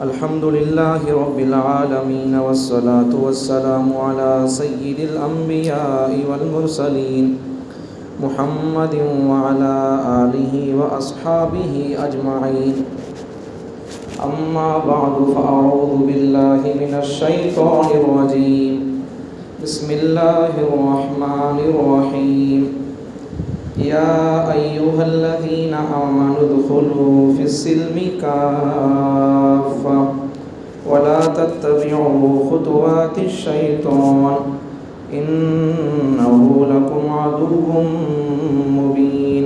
الحمد لله رب العالمين والصلاة والسلام على سيد الأنبياء والمرسلين محمد وعلى آله وأصحابه أجمعين. أما بعد فأعوذ بالله من الشيطان الرجيم. بسم الله الرحمن الرحيم. يا أيها الذين آمنوا ادخلوا في السلم كافة ولا تتبعوا خطوات الشيطان إنه لكم عدو مبين.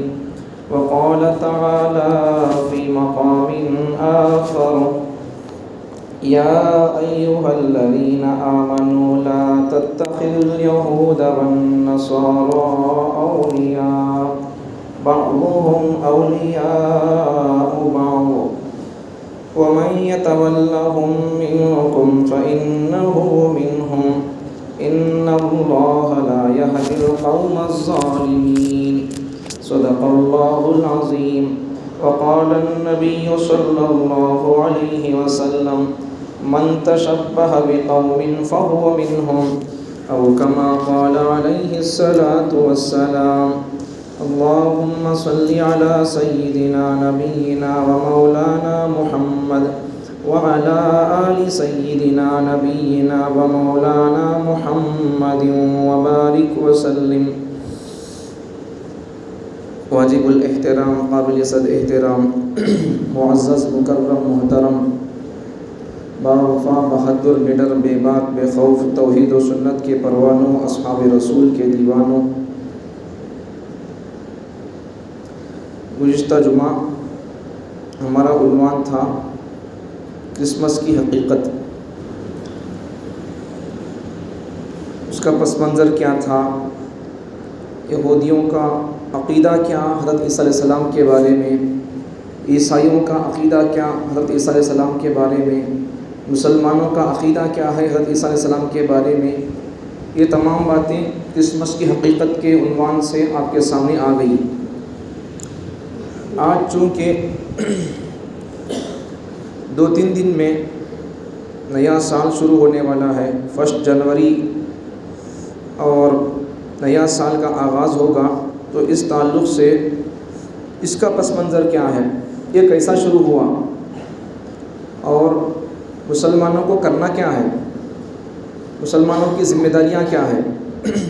وقال تعالى في مقام آخر يا أيها الذين آمنوا لا تتخذوا اليهود والنصارى أولياء بعضهم أولياء بعض ومن يتولهم منكم فإنه منهم إن الله لا يهدي القوم الظالمين. صدق الله العظيم. وقال النبي صلى الله عليه وسلم من تشبه بقوم فهو منهم أو كما قال عليه الصلاة والسلام. اللهم صل على سيدنا نبينا ومولانا محمد وعلى آل سيدنا نبينا ومولانا محمد وبارك وسلم. واجب الاحترام، قابل صد احترام، معزز مکرم محترم، باوفا بہادر نڈر بے باک بے خوف توحید و سنت کے پروانوں، اصحاب رسول کے دیوانوں، گزشتہ جمعہ ہمارا عنوان تھا کرسمس کی حقیقت. اس کا پس منظر کیا تھا، یہودیوں کا عقیدہ کیا حضرت عیسیٰ علیہ السلام کے بارے میں، عیسائیوں کا عقیدہ کیا حضرت عیسیٰ علیہ السلام کے بارے میں، مسلمانوں کا عقیدہ کیا ہے حضرت عیسیٰ علیہ السلام کے بارے میں. یہ تمام باتیں کرسمس کی حقیقت کے عنوان سے آپ کے سامنے آ گئی. آج چونکہ 2-3 دن میں نیا سال شروع ہونے والا ہے، 1 جنوری، اور نیا سال کا آغاز ہوگا، تو اس تعلق سے اس کا پس منظر کیا ہے، یہ کیسا شروع ہوا اور مسلمانوں کو کرنا کیا ہے، مسلمانوں کی ذمہ داریاں کیا ہے،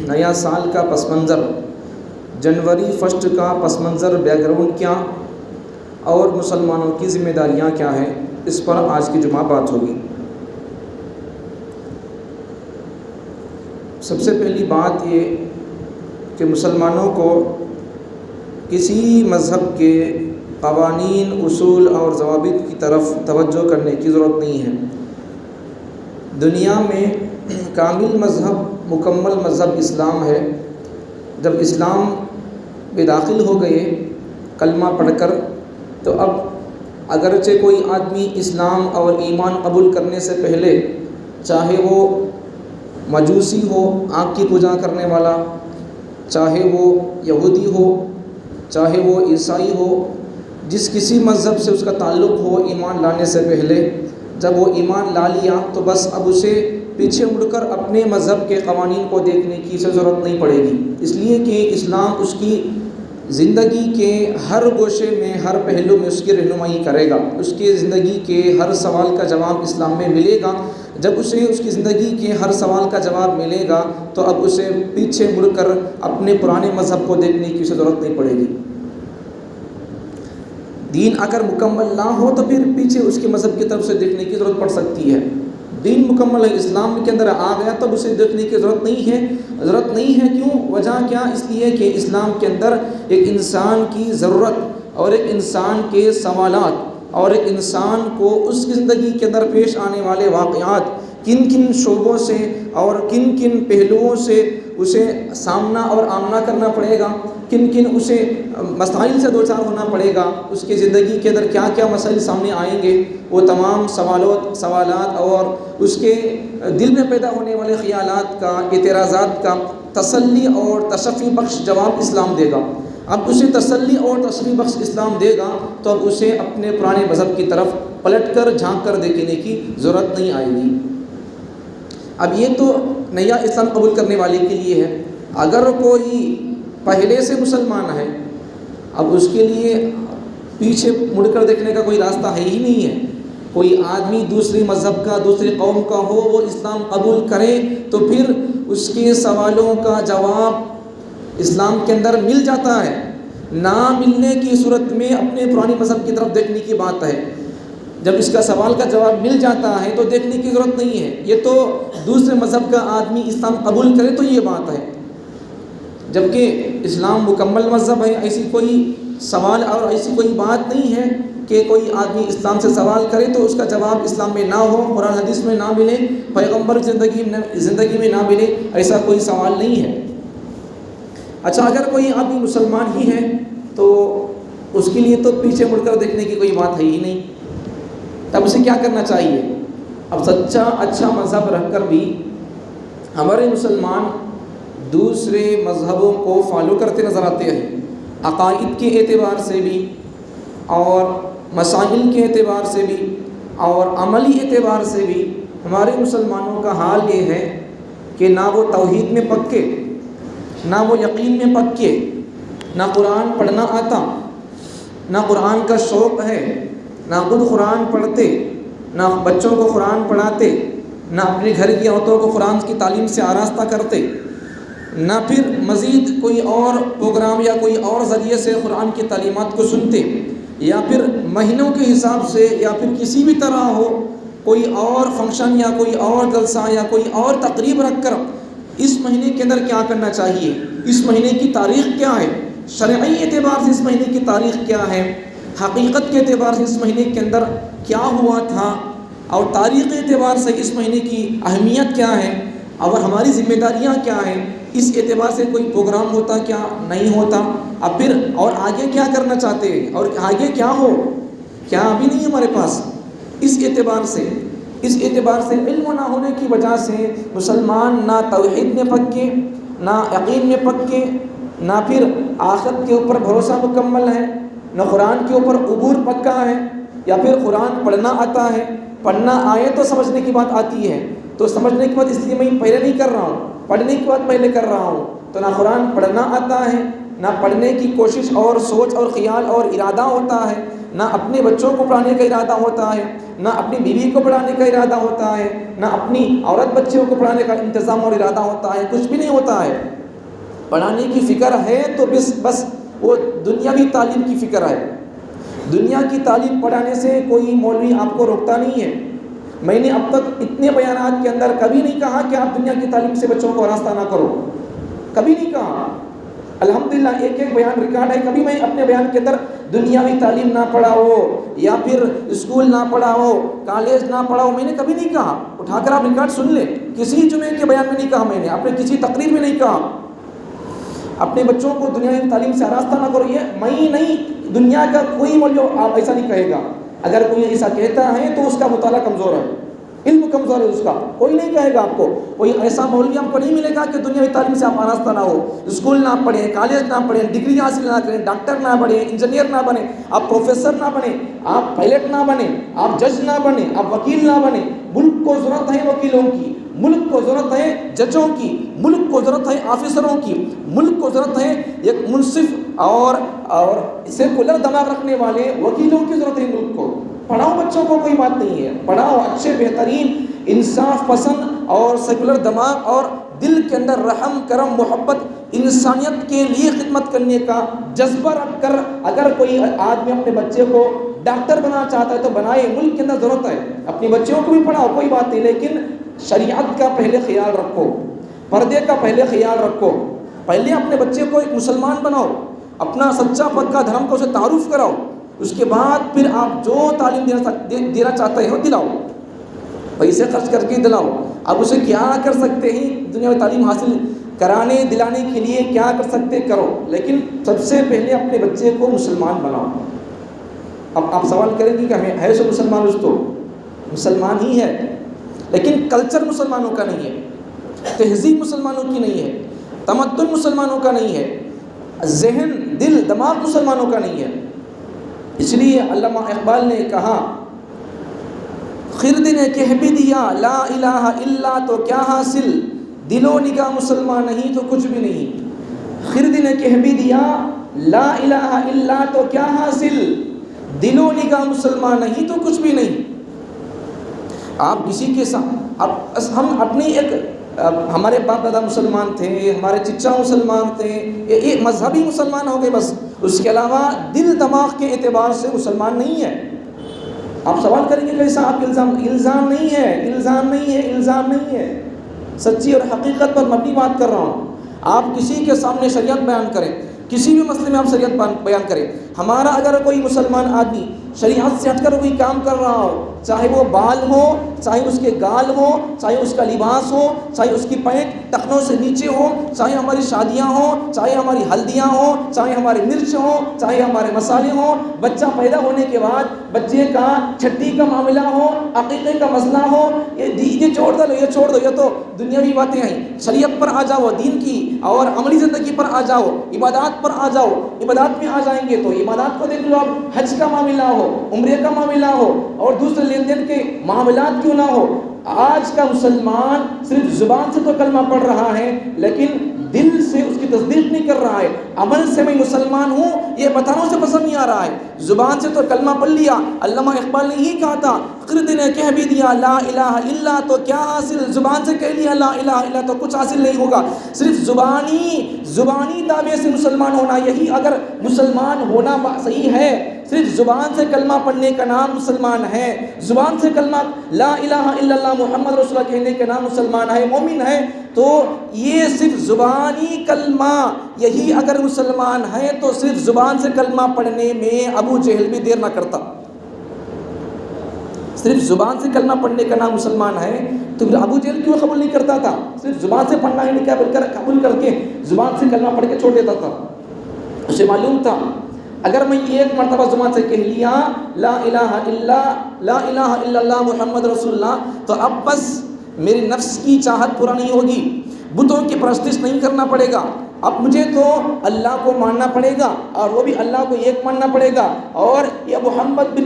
نیا سال کا پس منظر، جنوری 1 کا پس منظر، بیک گراؤنڈ کیا، اور مسلمانوں کی ذمہ داریاں کیا ہیں، اس پر آج کی جمعہ بات ہوگی. سب سے پہلی بات یہ کہ مسلمانوں کو کسی مذہب کے قوانین، اصول اور ضوابط کی طرف توجہ کرنے کی ضرورت نہیں ہے. دنیا میں کامل مذہب، مکمل مذہب اسلام ہے. جب اسلام میں داخل ہو گئے کلمہ پڑھ کر، تو اب اگرچہ کوئی آدمی اسلام اور ایمان قبول کرنے سے پہلے، چاہے وہ مجوسی ہو، آنکھ کی پوجا کرنے والا، چاہے وہ یہودی ہو، چاہے وہ عیسائی ہو، جس کسی مذہب سے اس کا تعلق ہو، ایمان لانے سے پہلے جب وہ ایمان لا لیا تو بس اب اسے پیچھے مڑ کر اپنے مذہب کے قوانین کو دیکھنے کی ضرورت نہیں پڑے گی، اس لیے کہ اسلام اس کی زندگی کے ہر گوشے میں، ہر پہلو میں اس کی رہنمائی کرے گا. اس کی زندگی کے ہر سوال کا جواب اسلام میں ملے گا. جب اسے اس کی زندگی کے ہر سوال کا جواب ملے گا تو اب اسے پیچھے مڑ کر اپنے پرانے مذہب کو دیکھنے کی ضرورت نہیں پڑے گی. دین اگر مکمل نہ ہو تو پھر پیچھے اس کے مذہب کی طرف سے دیکھنے کی ضرورت پڑ سکتی ہے. دین مکمل ہے، اسلام کے اندر آ گیا تب اسے دیکھنے کی ضرورت نہیں ہے. کیوں؟ وجہ کیا؟ اس لیے کہ اسلام کے اندر ایک انسان کی ضرورت اور ایک انسان کے سوالات اور ایک انسان کو اس کی زندگی کے اندر پیش آنے والے واقعات کن کن شعبوں سے اور کن کن پہلوؤں سے اسے سامنا اور آمنا کرنا پڑے گا، کن کن اسے مسائل سے دوچار ہونا پڑے گا، اس کی زندگی کے اندر کیا کیا مسائل سامنے آئیں گے، وہ تمام سوالات اور اس کے دل میں پیدا ہونے والے خیالات کا، اعتراضات کا تسلی اور تشفی بخش جواب اسلام دے گا. اب اسے تسلی اور تشفی بخش اسلام دے گا تو اب اسے اپنے پرانے مذہب کی طرف پلٹ کر جھانک کر دیکھنے کی ضرورت نہیں آئے گی۔ اب یہ تو نیا اسلام قبول کرنے والے کے لیے ہے۔ اگر کوئی پہلے سے مسلمان ہے، اب اس کے لیے پیچھے مڑ کر دیکھنے کا کوئی راستہ ہے ہی نہیں ہے۔ کوئی آدمی دوسری مذہب کا، دوسری قوم کا ہو، وہ اسلام قبول کرے تو پھر اس کے سوالوں کا جواب اسلام کے اندر مل جاتا ہے۔ نہ ملنے کی صورت میں اپنے پرانی مذہب کی طرف دیکھنے کی بات ہے۔ جب اس کا سوال کا جواب مل جاتا ہے تو دیکھنے کی ضرورت نہیں ہے۔ یہ تو دوسرے مذہب کا آدمی اسلام قبول کرے تو یہ بات ہے، جبکہ اسلام مکمل مذہب ہے۔ ایسی کوئی سوال اور ایسی کوئی بات نہیں ہے کہ کوئی آدمی اسلام سے سوال کرے تو اس کا جواب اسلام میں نہ ہو، قرآن حدیث میں نہ ملے، پیغمبر زندگی میں نہ ملے، ایسا کوئی سوال نہیں ہے۔ اچھا، اگر کوئی آدمی مسلمان ہی ہے تو اس کے لیے تو پیچھے مڑ کر دیکھنے کی کوئی بات ہے ہی نہیں، تب اسے کیا کرنا چاہیے؟ اب سچا اچھا مذہب رکھ کر بھی ہمارے مسلمان دوسرے مذہبوں کو فالو کرتے نظر آتے ہیں، عقائد کے اعتبار سے بھی اور مسائل کے اعتبار سے بھی اور عملی اعتبار سے بھی ہمارے مسلمانوں کا حال یہ ہے کہ نہ وہ توحید میں پکے، نہ وہ یقین میں پکے، نہ قرآن پڑھنا آتا، نہ قرآن کا شوق ہے، نہ خود قرآن پڑھتے، نہ بچوں کو قرآن پڑھاتے، نہ اپنے گھر کی عورتوں کو قرآن کی تعلیم سے آراستہ کرتے، نہ پھر مزید کوئی اور پروگرام یا کوئی اور ذریعے سے قرآن کی تعلیمات کو سنتے، یا پھر مہینوں کے حساب سے یا پھر کسی بھی طرح ہو کوئی اور فنکشن یا کوئی اور جلسہ یا کوئی اور تقریب رکھ کر اس مہینے کے اندر کیا کرنا چاہیے، اس مہینے کی تاریخ کیا ہے، شرعی اعتبار سے اس مہینے کی تاریخ کیا ہے، حقیقت کے اعتبار سے اس مہینے کے اندر کیا ہوا تھا، اور تاریخی اعتبار سے اس مہینے کی اہمیت کیا ہے اور ہماری ذمہ داریاں کیا ہیں، اس اعتبار سے کوئی پروگرام ہوتا کیا نہیں ہوتا، اب پھر اور آگے کیا کرنا چاہتے ہیں اور آگے کیا ہو، کیا ابھی نہیں ہمارے پاس، اس اعتبار سے علم نہ ہونے کی وجہ سے مسلمان نہ توحید میں پکے، نہ یقین میں پکے، نہ پھر آخرت کے اوپر بھروسہ مکمل ہے، نہ قرآن کے اوپر عبور پکا ہے، یا پھر قرآن پڑھنا آتا ہے، پڑھنا آئے تو سمجھنے کی بات آتی ہے، تو سمجھنے کی بات اس لیے میں پہلے نہیں کر رہا ہوں، پڑھنے کی بات پہلے کر رہا ہوں، تو نہ قرآن پڑھنا آتا ہے، نہ پڑھنے کی کوشش اور سوچ اور خیال اور ارادہ ہوتا ہے، نہ اپنے بچوں کو پڑھانے کا ارادہ ہوتا ہے، نہ اپنی بیوی کو پڑھانے کا ارادہ ہوتا ہے، نہ اپنی عورت بچوں کو پڑھانے کا انتظام اور ارادہ ہوتا ہے، کچھ بھی نہیں ہوتا ہے۔ پڑھانے کی فکر ہے تو بس وہ دنیاوی تعلیم کی فکر ہے، دنیا کی تعلیم پڑھانے سے کوئی مولوی آپ کو روکتا نہیں ہے۔ میں نے اب تک اتنے بیانات کے اندر کبھی نہیں کہا کہ آپ دنیا کی تعلیم سے بچوں کو آراستہ نہ کرو، کبھی نہیں کہا۔ الحمدللہ ایک بیان ریکارڈ ہے، کبھی میں اپنے بیان کے اندر دنیاوی تعلیم نہ پڑھاؤ یا پھر اسکول نہ پڑھاؤ، کالج نہ پڑھاؤ، میں نے کبھی نہیں کہا۔ اٹھا کر آپ ریکارڈ سن لیں، کسی جمعے کے بیان میں نہیں کہا، میں نے اپنے کسی تقریر میں نہیں کہا اپنے بچوں کو دنیاوی تعلیم سے آراستہ نہ کرو۔ یہ میں نہیں، دنیا کا کوئی مولوی آپ ایسا نہیں کہے گا۔ اگر کوئی ایسا کہتا ہے تو اس کا مطالعہ کمزور ہے، علم کمزور ہے اس کا، کوئی نہیں کہے گا آپ کو، کوئی ایسا مولوی آپ کو نہیں ملے گا کہ دنیاوی تعلیم سے آپ آراستہ نہ ہو، اسکول نہ پڑھیں، کالج نہ پڑھیں، ڈگری حاصل نہ کریں، ڈاکٹر نہ بنیں، انجینئر نہ بنیں، آپ پروفیسر نہ بنیں، آپ پائلٹ نہ بنیں، آپ جج نہ بنیں، آپ وکیل نہ بنیں۔ ملک کو ضرورت ہے وکیلوں کی، ملک کو ضرورت ہے ججوں کی، ملک کو ضرورت ہے آفیسروں کی، ملک کو ضرورت ہے ایک منصف اور سیکولر دماغ رکھنے والے وکیلوں کی ضرورت ہے ملک کو۔ پڑھاؤ بچوں کو، کوئی بات نہیں ہے، پڑھاؤ اچھے بہترین انصاف پسند اور سیکولر دماغ اور دل کے اندر رحم کرم محبت انسانیت کے لیے خدمت کرنے کا جذبہ رکھ کر اگر کوئی آدمی اپنے بچے کو ڈاکٹر بنانا چاہتا ہے تو بنائے، ملک کے اندر ضرورت ہے۔ اپنی بچوں کو بھی پڑھاؤ، کوئی بات نہیں، لیکن شریعت کا پہلے خیال رکھو، پردے کا پہلے خیال رکھو، پہلے اپنے بچے کو ایک مسلمان بناؤ، اپنا سچا پکا دھرم کو اسے تعارف کراؤ، اس کے بعد پھر آپ جو تعلیم دینا چاہتے ہو دلاؤ، پیسے خرچ کر کے دلاؤ۔ اب اسے کیا کر سکتے ہیں دنیا میں تعلیم حاصل کرانے دلانے کے لیے، کیا کر سکتے کرو، لیکن سب سے پہلے اپنے بچے کو مسلمان بناؤ۔ اب آپ سوال کریں گے کہ ہمیں ہے سو مسلمان، اس تو مسلمان ہی ہے، لیکن کلچر مسلمانوں کا نہیں ہے، تہذیب مسلمانوں کی نہیں ہے، تمدن مسلمانوں کا نہیں ہے، ذہن دل دماغ مسلمانوں کا نہیں ہے۔ اس لیے علامہ اقبال نے کہا خرد نے کہہ بھی دیا لا الہ الا تو کیا حاصل، دل و نگاہ مسلمان نہیں تو کچھ بھی نہیں۔ خرد نے کہہ بھی دیا لا الہ الا تو کیا حاصل، دل و نگاہ مسلمان نہیں تو کچھ بھی نہیں۔ آپ کسی کے ساتھ ہم اپنی ہمارے باپ دادا مسلمان تھے، ہمارے چچا مسلمان تھے، ایک مذہبی مسلمان ہو گئے بس، اس کے علاوہ دل دماغ کے اعتبار سے مسلمان نہیں ہے۔ آپ سوال کریں گے کیسا، آپ الزام نہیں ہے، سچی اور حقیقت پر مبنی بات کر رہا ہوں۔ آپ کسی کے سامنے شریعت بیان کریں، کسی بھی مسئلے میں آپ شریعت بیان کریں، ہمارا اگر کوئی مسلمان آدمی شریعت سے ہٹ کر کوئی کام کر رہا ہو، چاہے وہ بال ہو، چاہے اس کے گال ہو، چاہے اس کا لباس ہو، چاہے اس کی پینٹ ٹخنوں سے نیچے ہو، چاہے ہماری شادیاں ہوں، چاہے ہماری ہلدیاں ہوں، چاہے ہمارے مرچ ہوں، چاہے ہمارے مسالے ہوں، بچہ پیدا ہونے کے بعد بچے کا چھٹی کا معاملہ ہو، عقیقے کا مسئلہ ہو، یہ چھوڑ دو، یہ تو دنیاوی باتیں ہیں۔ شریعت پر آ جاؤ، دین کی اور عملی زندگی پر آ جاؤ، عبادات پر آ جاؤ۔ عبادات میں آ جائیں گے تو عبادات کو دیکھ لو، اب حج کا معاملہ ہو، عمرے کا معاملہ ہو اور دوسرے لین دین کے معاملات کیوں نہ ہو، آج کا مسلمان صرف زبان سے تو کلمہ پڑھ رہا ہے لیکن دل سے اس کی تصدیق نہیں کر رہا ہے، عمل سے میں مسلمان ہوں یہ بتانا اسے پسند نہیں آ رہا ہے۔ زبان سے تو کلمہ پڑھ لیا، علامہ اقبال نے یہی کہا تھا، خرد نے کہہ بھی دیا لا الہ الا تو کیا حاصل، زبان سے کہہ لیا لا الہ الا تو کچھ حاصل نہیں ہوگا۔ صرف زبانی دعوے سے مسلمان ہونا، یہی اگر مسلمان ہونا صحیح ہے، صرف زبان سے کلمہ پڑھنے کا نام مسلمان ہے، زبان سے کلمہ لا الہ الا اللہ محمد رسول اللہ کہنے کا نام مسلمان ہے، مومن ہے، تو یہ صرف زبانی کلمہ یہی اگر مسلمان ہے تو صرف زبان سے کلمہ پڑھنے میں ابو جہل بھی دیر نہ کرتا۔ صرف زبان سے کلمہ پڑھنے کا نام مسلمان ہے تو ابو جہل کیوں قبول نہیں کرتا تھا؟ صرف زبان سے پڑھنا ہی نہیں قبول کر کے زبان سے کلمہ پڑھ کے چھوڑ دیتا تھا۔ اسے معلوم تھا اگر میں ایک مرتبہ زبان سے کہہ لیا لا الہ الا اللہ محمد رسول اللہ تو اب بس میری نفس کی چاہت پورا نہیں ہوگی، بتوں کی پرستش نہیں کرنا پڑے گا، اب مجھے تو اللہ کو ماننا پڑے گا اور وہ بھی اللہ کو ایک ماننا پڑے گا، اور یہ محمد بن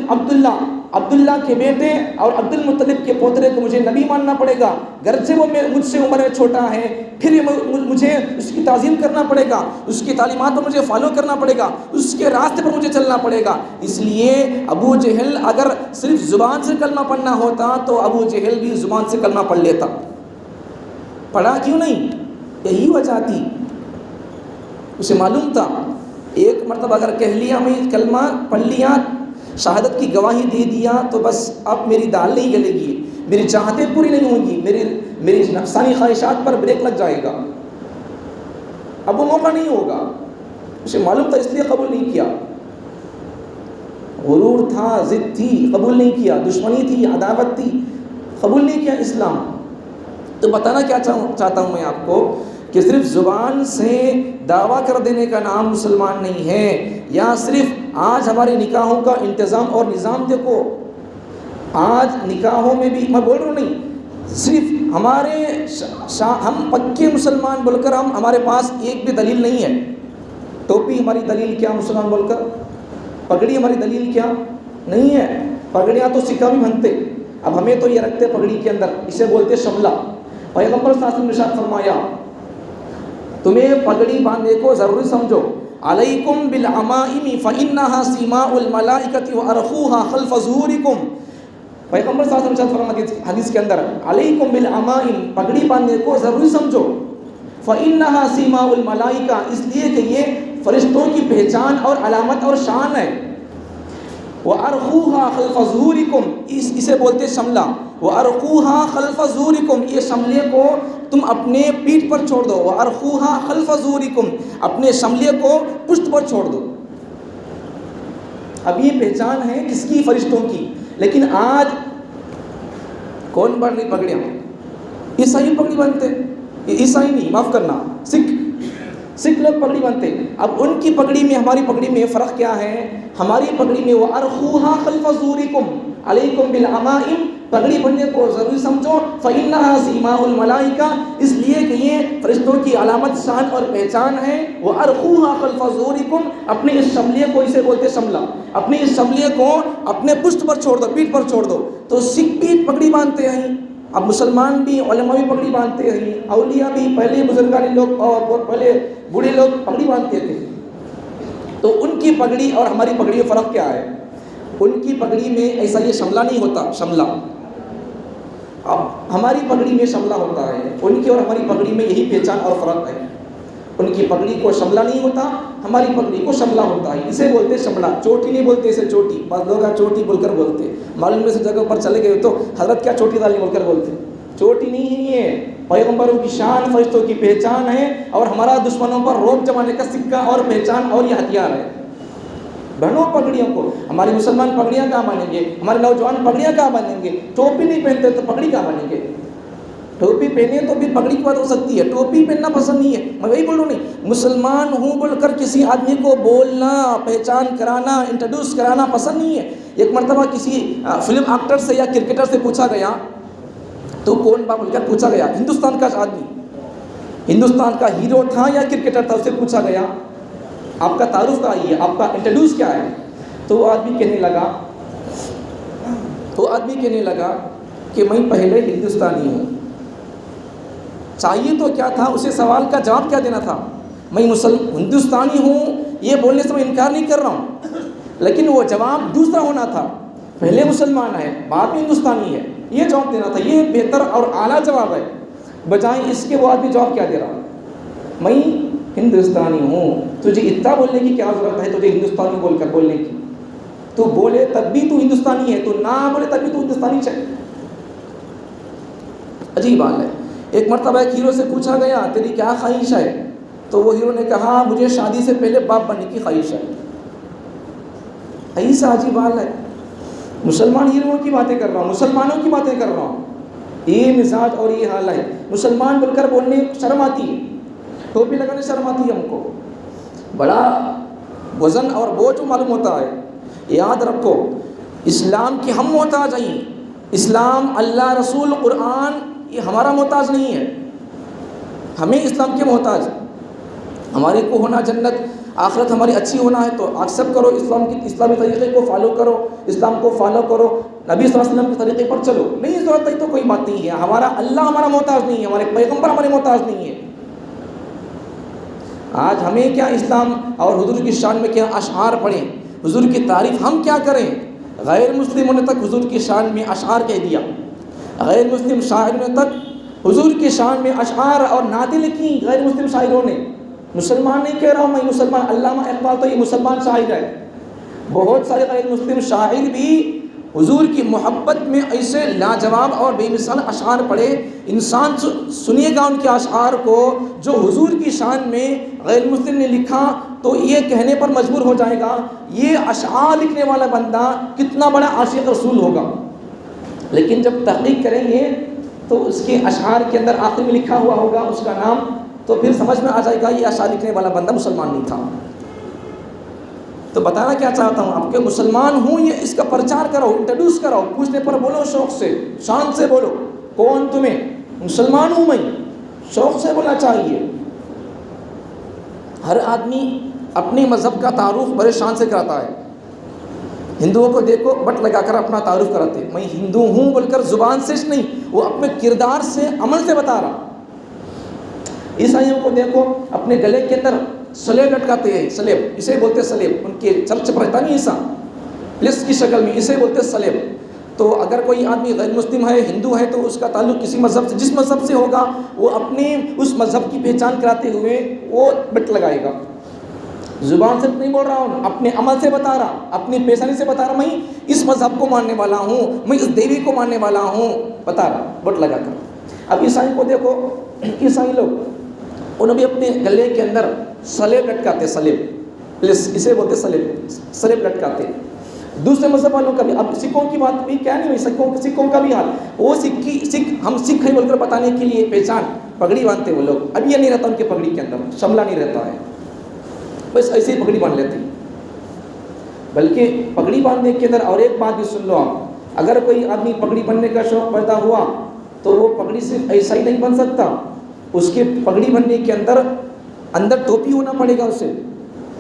عبداللہ کے بیٹے اور عبد المطلب کے پوترے کو مجھے نبی ماننا پڑے گا، گرچہ وہ مجھ سے عمر میں چھوٹا ہے پھر مجھے اس کی تعظیم کرنا پڑے گا، اس کی تعلیمات پر مجھے فالو کرنا پڑے گا، اس کے راستے پر مجھے چلنا پڑے گا۔ اس لیے ابو جہل اگر صرف زبان سے کلمہ پڑھنا ہوتا تو ابو جہل بھی زبان سے کلمہ پڑھ لیتا، پڑھا کیوں نہیں؟ یہی وجہ تھی، اسے معلوم تھا ایک مرتبہ اگر کہہ لیا میں کلمہ پڑھ لیا، شہادت کی گواہی دے دیا تو بس اب میری دال نہیں گلے گی، میری چاہتیں پوری نہیں ہوں گی، میری نفسانی خواہشات پر بریک لگ جائے گا، اب وہ موقع نہیں ہوگا۔ اسے معلوم تھا اس لیے قبول نہیں کیا، غرور تھا، ضد تھی، قبول نہیں کیا، دشمنی تھی، عداوت تھی، قبول نہیں کیا اسلام۔ تو بتانا کیا چاہتا ہوں میں آپ کو کہ صرف زبان سے دعویٰ کر دینے کا نام مسلمان نہیں ہے، یا صرف آج ہمارے نکاحوں کا انتظام اور نظام دیکھو، آج نکاحوں میں بھی میں بول رہا ہوں نہیں، صرف ہم پکے مسلمان بول کر ہمارے پاس ایک بھی دلیل نہیں ہے۔ ٹوپی ہماری دلیل کیا مسلمان بول کر، پگڑی ہماری دلیل کیا نہیں ہے، پگڑیاں تو سکہ بھی بنتے، اب ہمیں تو یہ رکھتے پگڑی کے اندر، اسے بولتے شملہ۔ پیغمبر صلی اللہ علیہ وسلم نے ارشاد فرمایا تمہیں پگڑی باندھنے کو ضروری سمجھو، علیکم بالعمائم فإنها سیماء الملائکۃ وارخوها خلف ظہورکم۔ پیغمبر صلی اللہ علیہ وسلم فرماتے حدیث کے اندر علیکم بالعمائم، پگڑی باندھنے کو ضروری سمجھو، فإنها سیماء الملائکہ، اس لیے کہ یہ فرشتوں کی پہچان اور علامت اور شان ہے، وارخوها خلف ظہورکم، اسے بولتے شملہ، وارخوها خلف ظہورکم، یہ شملے کو تم اپنے پیٹھ پر چھوڑ دو، وارخوها خلف ظہورکم، اپنے شملے کو پشت پر چھوڑ دو۔ اب یہ پہچان ہے کس کی؟ فرشتوں کی۔ لیکن آج کون بڑھ رہی پگڑیاں؟ عیسائی پگڑی بنتے، عیسائی نہیں، معاف کرنا، سکھ لوگ پگڑی بنتے۔ اب ان کی پگڑی میں ہماری پگڑی میں فرق کیا ہے؟ ہماری پگڑی میں وارخوها خلف ظہورکم، علیکم بالعمائم، پگڑی بننے کو ضروری سمجھو، فإنها سیماء الملائکہ، اس لیے کہ یہ فرشتوں کی علامت شان اور پہچان ہے، وارخوها خلف ظہورکم، اپنے اس شملیے کو، اسے بولتے شملہ، اپنے اس شملیے کو اپنے پشت پر چھوڑ دو، پیٹھ پر چھوڑ دو۔ تو سکھ بھی پگڑی باندھتے ہیں، اب مسلمان بھی، علماء بھی پگڑی باندھتے ہیں، اولیاء بھی، پہلے بزرگان لوگ اور پہلے بوڑھے لوگ پگڑی باندھتے تھے۔ تو ان کی پگڑی اور ہماری پگڑی میں فرق کیا ہے؟ ان کی پگڑی میں ایسا یہ شملہ نہیں ہوتا، شملہ، اب ہماری پگڑی میں شملہ ہوتا ہے، ان کی اور ہماری پگڑی میں یہی پہچان اور فرق ہے۔ ان کی پگڑی کو شملہ نہیں ہوتا، ہماری پگڑی کو شملہ ہوتا ہے، اسے بولتے شملہ، چوٹی نہیں بولتے اسے چوٹی، بعض لوگ چوٹی بول کر بولتے، معلوم میں سے جگہ پر چلے گئے تو حضرت کیا چوٹی دار بول کر بولتے، چوٹی نہیں ہے یہ، پیغمبروں کی شان، فرشتوں کی پہچان ہے، اور ہمارا دشمنوں پر روک جمانے کا سکہ اور پہچان اور یہ ہتھیار ہے۔ بہنوں پگڑیوں کو، ہمارے مسلمان پگڑیاں کہاں باندھیں گے؟ ہمارے نوجوان پگڑیاں کہاں باندھیں گے؟ ٹوپی نہیں پہنتے تو پگڑی کہاں باندھیں گے؟ ٹوپی پہنے تو بھی پگڑی کی بات ہو سکتی ہے، ٹوپی پہننا پسند نہیں ہے، میں وہی بول رہا ہوں، نہیں مسلمان ہوں بول کر کسی آدمی کو بولنا، پہچان کرانا، انٹروڈیوس کرانا پسند نہیں ہے۔ ایک مرتبہ کسی فلم ایکٹر سے یا کرکٹر سے پوچھا گیا، تو کون با بول کر پوچھا گیا، ہندوستان کا آدمی، ہندوستان کا ہیرو تھا یا کرکٹر تھا، اسے پوچھا گیا آپ کا تعارف کیا ہے، آپ کا انٹروڈیوس کیا ہے؟ تو وہ آدمی کہنے لگا کہ میں پہلے ہندوستانی ہوں۔ چاہیے تو کیا تھا اسے سوال کا جواب کیا دینا تھا، میں ہندوستانی ہوں یہ بولنے سے میں انکار نہیں کر رہا ہوں، لیکن وہ جواب دوسرا ہونا تھا، پہلے مسلمان ہے بعد میں ہندوستانی ہے، یہ جواب دینا تھا، یہ بہتر اور اعلیٰ جواب ہے، بجائے اس کے وہ آدمی جواب کیا دے رہا، میں ہندوستانی ہوں، تجھے اتنا بولنے کی کیا ضرورت ہے، تجھے ہندوستانی بول کر بولنے کی، تو بولے تب بھی تو ہندوستانی ہے، تو نہ بولے تب بھی تو ہندوستانی ہے۔ عجیب حال ہے۔ ایک مرتبہ ایک ہیرو سے پوچھا گیا تیری کیا خواہش ہے، تو وہ ہیرو نے کہا مجھے شادی سے پہلے باپ بننے کی خواہش ہے۔ ایسا عجیب حال ہے، مسلمان ہیروؤں کی باتیں کر رہا ہوں، مسلمانوں کی باتیں کر رہا ہوں، یہ مزاج اور یہ حال ہے، مسلمان بول کر بولنے شرم آتی ہے، ٹوپی لگانے شرم آتی ہے ہم کو، بڑا وزن اور بوجھ معلوم ہوتا ہے۔ یاد رکھو اسلام کی ہم محتاج ہیں، اسلام، اللہ، رسول، قرآن یہ ہمارا محتاج نہیں ہے، ہمیں اسلام کے محتاج، ہماری کو ہونا جنت، آخرت ہماری اچھی ہونا ہے تو ایکسیپٹ کرو، اسلامی طریقے کو فالو کرو، اسلام کو فالو کرو، نبی صلی اللہ علیہ وسلم کے طریقے پر چلو، نہیں ضرورت ہے تو کوئی بات نہیں ہے، ہمارا اللہ ہمارا محتاج نہیں ہے، ہمارے پیغمبر ہمارے محتاج نہیں ہے۔ آج ہمیں کیا اسلام اور حضور کی شان میں کیا اشعار پڑھیں، حضور کی تعریف ہم کیا کریں؟ غیر مسلموں نے تک حضور کی شان میں اشعار کہہ دیا، غیر مسلم شاعروں نے تک حضور کی شان میں اشعار اور نعتیں لکھی، غیر مسلم شاعروں نے، مسلمان نہیں کہہ رہا ہوں میں، مسلمان، علامہ اقبال تو یہ مسلمان شاعر ہے، بہت سارے غیر مسلم شاعر بھی حضور کی محبت میں ایسے لاجواب اور بے مثال اشعار پڑھے، انسان سنیے گا ان کے اشعار کو جو حضور کی شان میں غیر مسلم نے لکھا تو یہ کہنے پر مجبور ہو جائے گا یہ اشعار لکھنے والا بندہ کتنا بڑا عاشق رسول ہوگا، لیکن جب تحقیق کریں گے تو اس کے اشعار کے اندر آخر میں لکھا ہوا ہوگا اس کا نام، تو پھر سمجھ میں آ جائے گا یہ اشعار لکھنے والا بندہ مسلمان نہیں تھا۔ تو بتانا کیا چاہتا ہوں آپ کہ مسلمان ہوں یہ اس کا پرچار کرو، انٹروڈیوس کرو، پوچھنے پر بولو، شوق سے، شان سے بولو، کون تمہیں، مسلمان ہوں میں، شوق سے بولنا چاہیے۔ ہر آدمی اپنے مذہب کا تعارف بڑے شان سے کراتا ہے، ہندوؤں کو دیکھو بٹ لگا کر اپنا تعارف کراتے، میں ہندو ہوں بول کر زبان سے نہیں، وہ اپنے کردار سے، عمل سے بتا رہا۔ عیسائیوں کو دیکھو اپنے گلے کے اندر سلیب لٹکاتے ہیں، سلیب، اسے بولتے سلیب، ان کے چرچ پر رہتا نہیں عیسیٰ پلس کی شکل میں، اسے بولتے سلیب۔ تو اگر کوئی آدمی غیر مسلم ہے، ہندو ہے، تو اس کا تعلق کسی مذہب سے، جس مذہب سے ہوگا وہ اپنے اس مذہب کی پہچان کراتے ہوئے وہ بٹ لگائے گا، زبان سے نہیں بول رہا ہوں، اپنے عمل سے بتا رہا، اپنی پیشانی سے بتا رہا، میں اس مذہب کو ماننے والا ہوں، میں اس دیوی کو ماننے والا ہوں، بتا رہا بٹ لگا کر۔ اب عیسائی کو دیکھو، عیسائی لوگ انہوں بھی اپنے گلے کے اندر سلیب لٹکاتے، سلیب پلس، اسے بولتے سلیب، سلیب لٹکاتے۔ دوسرے مذہب والوں کا بھی، اب سکھوں کی بات بھی کیا نہیں ہوئی، سکھوں کا بھی حال، وہ ہم سکھ ہیں بول کر بتانے کے لیے پہچان پگڑی باندھتے وہ لوگ، اب یہ نہیں رہتا ان کے پگڑی کے اندر، شملہ نہیں رہتا ہے، بس ایسے ہی پگڑی باندھ لیتے۔ بلکہ پگڑی باندھنے کے اندر اور ایک بات بھی سن لو آپ، اگر کوئی آدمی پگڑی بننے کا شوق پیدا ہوا تو وہ پگڑی صرف ایسا ہی نہیں بن سکتا، اس کے پگڑی بننے کے اندر ٹوپی ہونا پڑے گا اسے.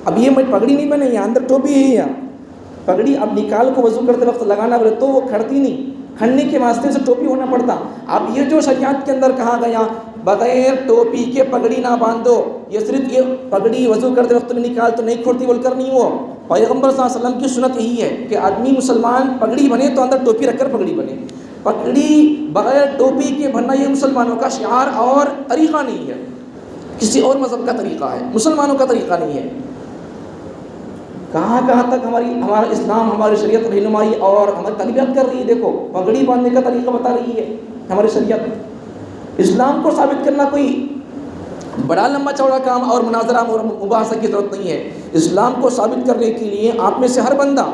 اب یہ پگڑی نہیں بنے، یہاں اندر ٹوپی ہے. یہاں پگڑی اب نکال کو وضو کرتے وقت لگانا بولے تو وہ کھڑتی نہیں، کھڑنے کے واسطے سے ٹوپی ہونا پڑتا. اب یہ جو شریعت کے اندر کہا گیا بغیر ٹوپی کے پگڑی نہ باندھو، یہ صرف یہ پگڑی وضو کرتے وقت میں نکال تو نہیں کھڑتی بول کر نہیں. وہ پیغمبر صلی اللہ علیہ وسلم کی سنت یہی ہے کہ آدمی مسلمان پگڑی بنے تو اندر ٹوپی رکھ کر پگڑی بنے. پگڑی بغیر ٹوپی کے بننا یہ مسلمانوں کا شعار اور طریقہ نہیں ہے، کسی اور مذہب کا طریقہ ہے، مسلمانوں کا طریقہ نہیں ہے. کہاں کہاں تک ہمارا اسلام، ہماری شریعت رہنمائی اور ہماری تربیت کر رہی ہے. دیکھو پگڑی باندھنے کا طریقہ بتا رہی ہے ہماری شریعت. اسلام کو ثابت کرنا کوئی بڑا لمبا چوڑا کام اور مناظرہ اور مباحثہ کی ضرورت نہیں ہے. اسلام کو ثابت کرنے کے لیے آپ میں سے ہر بندہ،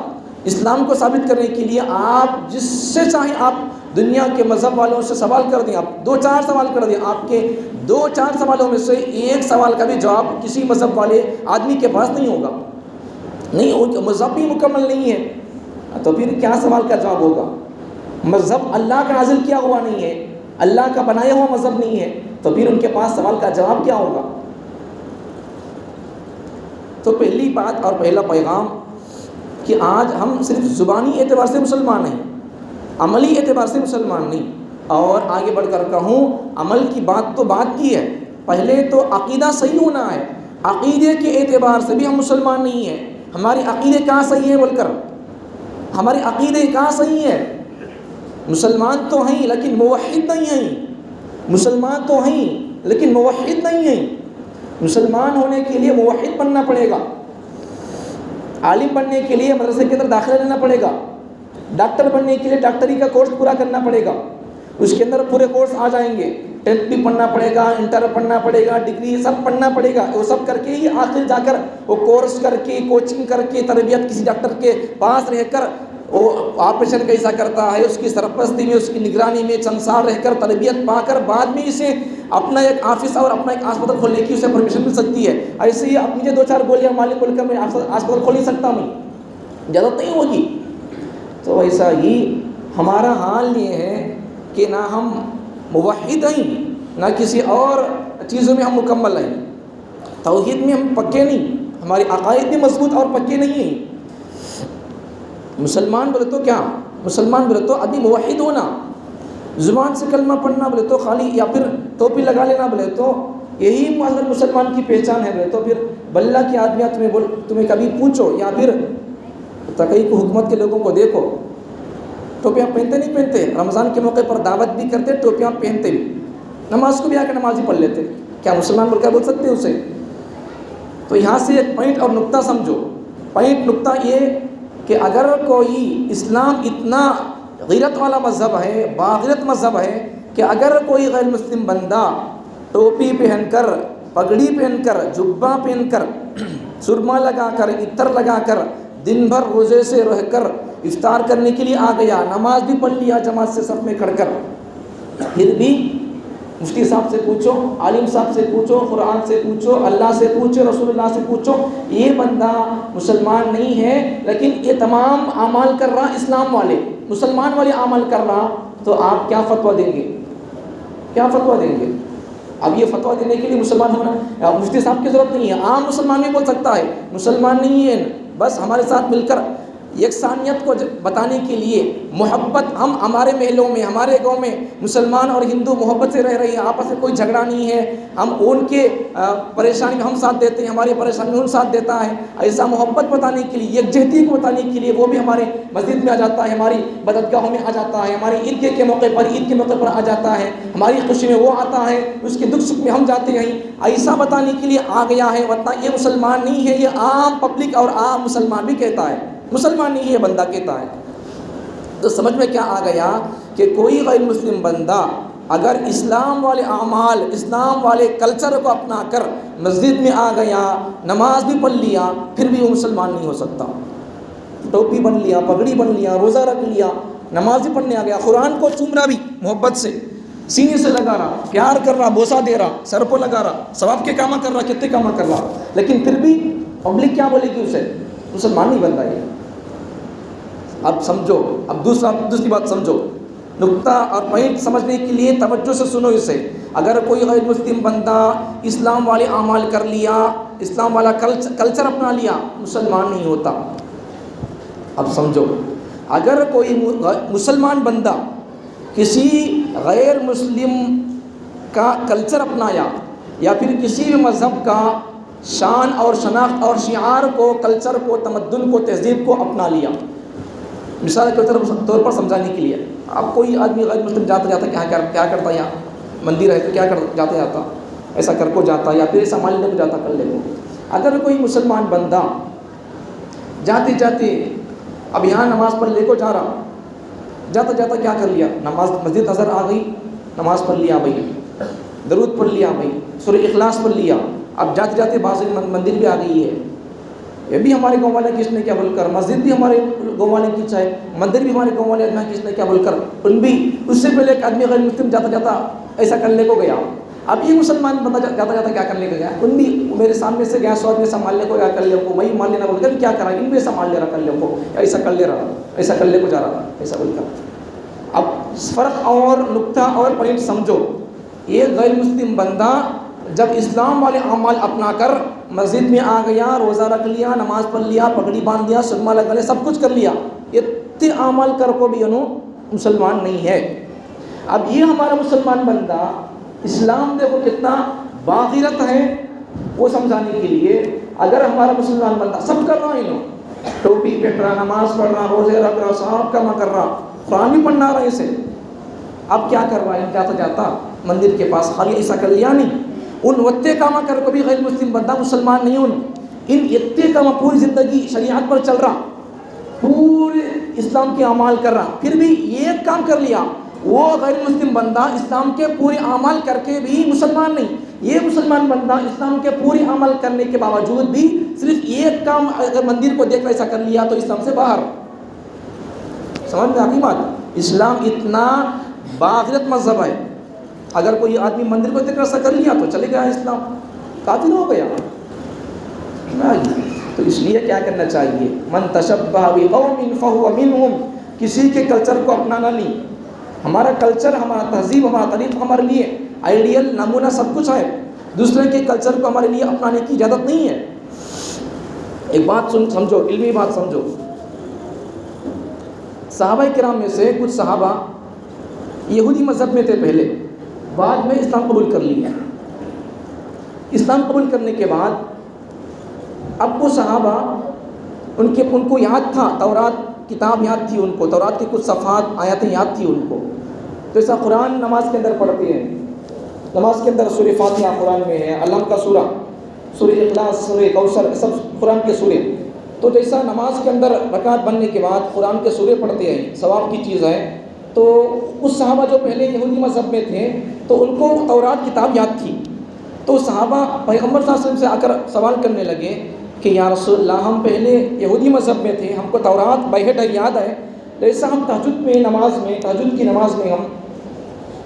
اسلام کو ثابت کرنے کے لیے آپ جس سے چاہیں آپ دنیا کے مذہب والوں سے سوال کر دیں. آپ 2-4 سوال کر دیں، آپ کے 2-4 سوالوں میں سے ایک سوال کا بھی جواب کسی مذہب والے آدمی کے پاس نہیں ہوگا. نہیں، مذہب بھی مکمل نہیں ہے تو پھر کیا سوال کا جواب ہوگا؟ مذہب اللہ کا نازل کیا ہوا نہیں ہے، اللہ کا بنایا ہوا مذہب نہیں ہے تو پھر ان کے پاس سوال کا جواب کیا ہوگا؟ تو پہلی بات اور پہلا پیغام کہ آج ہم صرف زبانی اعتبار سے مسلمان ہیں، عملی اعتبار سے مسلمان نہیں. اور آگے بڑھ کر کہوں، عمل کی بات تو بات کی ہے، پہلے تو عقیدہ صحیح ہونا ہے. عقیدے کے اعتبار سے بھی ہم مسلمان نہیں ہیں. ہمارے عقیدے کہاں صحیح ہے بول کر، ہمارے عقیدے کہاں صحیح ہے؟ مسلمان تو ہیں لیکن موحد نہیں ہیں. مسلمان تو ہیں لیکن موحد نہیں ہیں. مسلمان ہونے کے لیے موحد بننا پڑے گا. عالم بننے کے لیے مدرسے کے اندر داخلہ لینا پڑے گا. ڈاکٹر بننے کے لیے ڈاکٹری کا کورس پورا کرنا پڑے گا. اس کے اندر پورے کورس آ جائیں گے. 10th بھی پڑھنا پڑے گا، انٹر پڑھنا پڑے گا، ڈگری سب پڑھنا پڑے گا. وہ سب کر کے ہی آخر جا کر وہ کورس کر کے، کوچنگ کر کے، تربیت کسی ڈاکٹر کے پاس رہ کر وہ آپریشن کیسا کرتا ہے، اس کی سرپرستی میں، اس کی نگرانی میں چند سال رہ کر تربیت پا کر بعد میں اسے اپنا ایک آفس اور اپنا ایک ہسپتال کھولنے کی اسے پرمیشن مل سکتی ہے. ایسے ہی اب مجھے 2-4 گولیاں مالک بول کر میں ہسپتال کھول نہیں سکتا، میں اجازت نہیں ہوگی. تو ایسا ہی ہمارا حال یہ ہے کہ نہ ہم موحد ہیں نہ کسی اور چیزوں میں ہم مکمل ہیں. توحید میں ہم پکے نہیں، ہماری عقائد بھی مضبوط اور پکے نہیں ہیں. مسلمان بولے تو کیا؟ مسلمان بولے تو آدمی موحد ہونا، زبان سے کلمہ پڑھنا بولے تو خالی، یا پھر ٹوپی لگا لینا بولے تو یہی مسلمان کی پہچان ہے بولے تو پھر بلّہ کی آدمیاں تمہیں کبھی پوچھو یا پھر تقریب حکومت کے لوگوں کو دیکھو، ٹوپیاں پہنتے نہیں پہنتے، رمضان کے موقع پر دعوت بھی کرتے، ٹوپیاں پہنتے بھی، نماز کو بھی آ کے نماز ہی پڑھ لیتے. کیا مسلمان بول کر بول سکتے اسے؟ تو یہاں سے ایک پوائنٹ اور نقطہ سمجھو. پوائنٹ نقطہ یہ کہ اگر کوئی اسلام اتنا غیرت والا مذہب ہے، باغیرت مذہب ہے، کہ اگر کوئی غیر مسلم بندہ ٹوپی پہن کر، پگڑی پہن کر، جبہ پہن کر، سرما لگا کر، عطر لگا کر، دن بھر روزے سے رہ کر افطار کرنے کے لیے آ گیا، نماز بھی پڑھ لیا جماعت سے صف میں کھڑ کر، پھر بھی مفتی صاحب سے پوچھو، عالم صاحب سے پوچھو، قرآن سے پوچھو، اللہ سے پوچھو، رسول اللہ سے پوچھو، یہ بندہ مسلمان نہیں ہے. لیکن یہ تمام اعمال کر رہا اسلام والے، مسلمان والے عمل کر رہا، تو آپ کیا فتویٰ دیں گے؟ کیا فتویٰ دیں گے؟ اب یہ فتویٰ دینے کے لیے مسلمان ہونا مفتی صاحب کی ضرورت نہیں ہے، عام مسلمان بھی بول سکتا ہے مسلمان نہیں ہے. بس ہمارے ساتھ مل کر یکسانیت کو بتانے کے لیے محبت، ہم ہمارے محلوں میں، ہمارے گاؤں میں مسلمان اور ہندو محبت سے رہ رہے ہیں، آپس میں کوئی جھگڑا نہیں ہے. ہم ان کے پریشانی میں ہم ساتھ دیتے ہیں، ہماری پریشانی میں ان ساتھ دیتا ہے. ایسا محبت بتانے کے لیے، یکجہتی کو بتانے کے لیے وہ بھی ہمارے مسجد میں آ جاتا ہے، ہماری بدعتگاہوں میں آ جاتا ہے، ہماری عید کے موقع پر، عید کے موقع پر آ جاتا ہے، ہماری خوشی میں وہ آتا ہے، اس کے دکھ سکھ میں ہم جاتے ہیں. ایسا بتانے کے لیے آ گیا ہے، ورنہ یہ مسلمان نہیں ہے. یہ عام پبلک اور عام مسلمان بھی کہتا ہے مسلمان نہیں ہے، بندہ کہتا ہے. تو سمجھ میں کیا آ گیا کہ کوئی غیر مسلم بندہ اگر اسلام والے اعمال، اسلام والے کلچر کو اپنا کر مسجد میں آ گیا، نماز بھی پڑھ لیا، پھر بھی وہ مسلمان نہیں ہو سکتا. ٹوپی بن لیا، پگڑی بن لیا، روزہ رکھ لیا، نماز بھی پڑھنے آ گیا، قرآن کو چوم رہا بھی محبت سے، سینے سے لگا رہا، پیار کر رہا، بوسہ دے رہا، سر کو لگا رہا، ثواب کے کام کر رہا، کتنے کام کر رہا، لیکن پھر بھی پبلک کیا بولے گی؟ اسے مسلمان نہیں بن رہا ہے. اب سمجھو، اب دوسری بات سمجھو، نقطہ اور پوائنٹ سمجھنے کے لیے توجہ سے سنو اسے۔ اگر کوئی غیر مسلم بندہ اسلام والے اعمال کر لیا، اسلام والا کلچر اپنا لیا، مسلمان نہیں ہوتا۔ اب سمجھو، اگر کوئی مسلمان بندہ کسی غیر مسلم کا کلچر اپنایا یا پھر کسی بھی مذہب کا شان اور شناخت اور شعار کو، کلچر کو، تمدن کو، تہذیب کو اپنا لیا، مثال کے طور پر سمجھانے کے لیے، اب کوئی آدمی غیر مسلم جاتا کیا کرتا، یہاں مندر ہے تو کیا جاتا ایسا کر کو جاتا، یا پھر ایسا مان لے کو جاتا کر لے کو۔ اگر کوئی مسلمان بندہ جاتے جاتے اب یہاں نماز پڑھ لے کو جا رہا، جاتا جاتا کیا کر لیا، نماز مسجد نظر آ گئی، نماز پڑھ لیا بھائی، درود پڑھ لیا بھائی، سورہ اخلاص پڑھ لیا، اب جاتے جاتے بازار مندر بھی آ گئی ہے، یہ بھی ہمارے گاؤں والے کس نے کیا بول کر، مسجد بھی ہمارے گاؤں والے کی چاہے، مندر بھی ہمارے گاؤں والے کس نے کیا بول کر، ان بھی اس سے پہلے ایک آدمی غیر مسلم جاتا جاتا ایسا کرنے کو گیا، اب یہ مسلمان بندہ جاتا جاتا کیا کرنے کو گیا، ان بھی میرے سامنے سے گیا، سو آدمی سنبھالنے کو کیا کر لے کو، وہی مان لینا بول کر کیا کرا، ان بھی سنبھال لے رہا کر لے کو، ایسا کر لے رہا، ایسا کر لے کو جا رہا، ایسا بول کر۔ اب فرق اور نقطہ اور پوائنٹ سمجھو، یہ غیر مسلم بندہ جب اسلام والے اعمال اپنا کر مسجد میں آ گیا، روزہ رکھ لیا، نماز پڑھ لیا، پگڑی باندھ لیا، سرما لگا لیا، سب کچھ کر لیا، اتنے اعمال کر کو بھی مسلمان نہیں ہے۔ اب یہ ہمارا مسلمان بندہ اسلام دیکھو کتنا باغیرت ہے، وہ سمجھانے کے لیے اگر ہمارا مسلمان بندہ سب کر رہا ہے، ٹوپی پہن رہا، نماز پڑھ رہا، روزے رکھ رہا، سب کام کر رہا، قرآن بھی پڑھنا رہا اسے، اب کیا کر رہا ہے، جاتا جاتا مندر کے پاس خالی ایسا کر لیا نہیں، ان اتنے کام کر کو بھی غیر مسلم بندہ مسلمان نہیں، ان اتنے کام پوری زندگی شریعت پر چل رہا، پورے اسلام کے اعمال کر رہا، پھر بھی یہ کام کر لیا، وہ غیر مسلم بندہ اسلام کے پورے اعمال کر کے بھی مسلمان نہیں، یہ مسلمان بندہ اسلام کے پورے عمل کرنے کے باوجود بھی صرف ایک کام اگر مندر کو دیکھ کر ایسا کر لیا تو اسلام سے باہر۔ سمجھ میں آتی بات؟ اسلام اتنا باغیرت مذہب ہے، اگر کوئی آدمی مندر کو دیکھ کر ایسا کر لیا تو چلے گیا اسلام، کافر ہو گیا۔ تو اس لیے کیا کرنا چاہیے، من تشبہ بقوم فہو منہم، کسی کے کلچر کو اپنانا نہیں۔ ہمارا کلچر، ہمارا تہذیب، ہمارا طریق ہمارے لیے آئیڈیل نمونہ سب کچھ ہے، دوسرے کے کلچر کو ہمارے لیے اپنانے کی اجازت نہیں ہے۔ ایک بات سمجھو، علمی بات سمجھو، صحابہ کرام میں سے کچھ صحابہ یہودی مذہب میں تھے پہلے، بعد میں اسلام قبول کر لیا۔ اسلام قبول کرنے کے بعد اب وہ صحابہ ان کو یاد تھا، تورات کتاب یاد تھی ان کو، تورات کی کچھ صفحات آیاتیں یاد تھی ان کو، تو ایسا قرآن نماز کے اندر پڑھتے ہیں، نماز کے اندر سورہ فاتحہ قرآن میں ہے، علم کا سورہ، سورہ اخلاص، سورہ کوثر، سب قرآن کے سورے، تو جیسا نماز کے اندر رکعت بننے کے بعد قرآن کے سورے پڑھتے ہیں، ثواب کی چیز ہے، تو اس صحابہ جو پہلے یہودی مذہب میں تھے تو ان کو تورات کتاب یاد تھی، تو صحابہ پیغمبر صلی اللہ علیہ وسلم سے آ کر سوال کرنے لگے کہ یا رسول اللہ، ہم پہلے یہودی مذہب میں تھے، ہم کو تورات بہت یاد ہے، جیسا ہم تہجد میں نماز میں، تہجد کی نماز میں ہم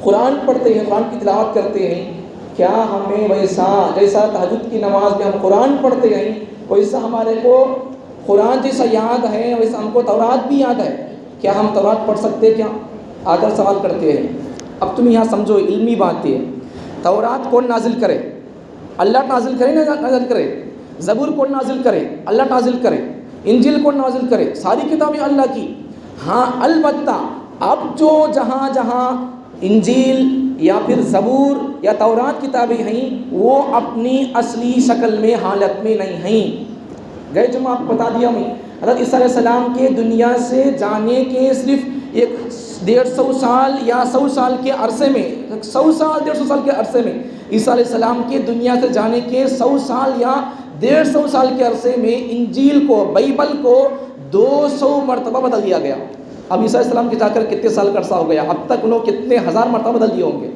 قرآن پڑھتے ہیں، قرآن کی تلاوت کرتے ہیں، کیا ہمیں ویسا جیسا تہجد کی نماز میں ہم قرآن پڑھتے ہیں ویسا ہمارے کو قرآن جیسا یاد ہے، ویسا ہم کو تورات بھی یاد ہے، کیا ہم تورات پڑھ سکتے؟ کیا آ کر سوال کرتے ہیں۔ اب تم یہاں سمجھو، علمی بات ہے، تورات کون نازل کرے؟ اللہ نازل کرے، نازل کرے۔ زبور کون نازل کرے؟ اللہ نازل کرے۔ انجیل کون نازل کرے؟ ساری کتابیں اللہ کی۔ ہاں البتہ اب جو جہاں جہاں انجیل یا پھر زبور یا تورات کتابیں ہیں وہ اپنی اصلی شکل میں، حالت میں نہیں ہیں۔ گئے جو میں آپ کو بتا دیا میں، حضرت عیسیٰ علیہ السلام کے دنیا سے جانے کے صرف 150 سال یا 100 سال کے عرصے میں، 100 سال 150 سال کے عرصے میں، عیسیٰ علیہ السلام کے دنیا سے جانے کے 100 سال یا 150 سال کے عرصے میں انجیل کو، بائبل کو 200 مرتبہ بدل دیا گیا۔ اب عیسیٰ علیہ السلام کے جا کر کتنے سال کا عرصہ ہو گیا، اب تک انہوں کتنے ہزار مرتبہ بدل دیے ہوں گے،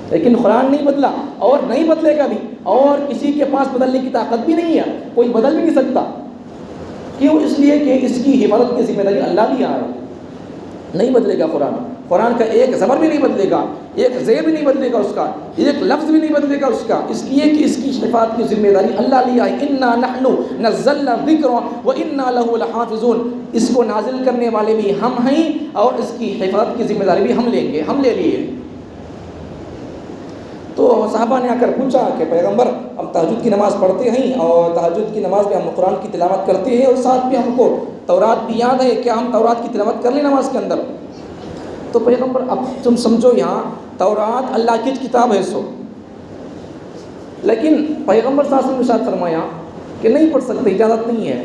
لیکن قرآن نہیں بدلا اور نہیں بدلے گا بھی، اور کسی کے پاس بدلنے کی طاقت بھی نہیں ہے، کوئی بدل بھی نہیں سکتا۔ کیوں؟ اس لیے کہ اس کی حفاظت کی ذمہ داری اللہ لیا ہے، نہیں بدلے گا قرآن۔ قرآن کا ایک زبر بھی نہیں بدلے گا، ایک زیر بھی نہیں بدلے گا اس کا، ایک لفظ بھی نہیں بدلے گا اس کا، اس لیے کہ اس کی حفاظت کی ذمہ داری اللہ لیا ہے۔ انا نحن نزلنا الذکر وإنا لہ لحافظون، اس کو نازل کرنے والے بھی ہم ہیں اور اس کی حفاظت کی ذمہ داری بھی ہم لیں گے، ہم لے لیے۔ تو صحابہ نے آ کر پوچھا کہ پیغمبر ہم تہجد کی نماز پڑھتے ہیں اور تہجد کی نماز میں ہم قرآن کی تلاوت کرتے ہیں اور ساتھ میں ہم کو تورات بھی یاد ہے، کیا ہم تورات کی تلاوت کر لیں نماز کے اندر؟ تو پیغمبر اب تم سمجھو یہاں تورات اللہ کی کتاب ہے سو، لیکن پیغمبر صلی اللہ علیہ وسلم نے ارشاد فرمایا کہ نہیں پڑھ سکتے، اجازت نہیں ہے۔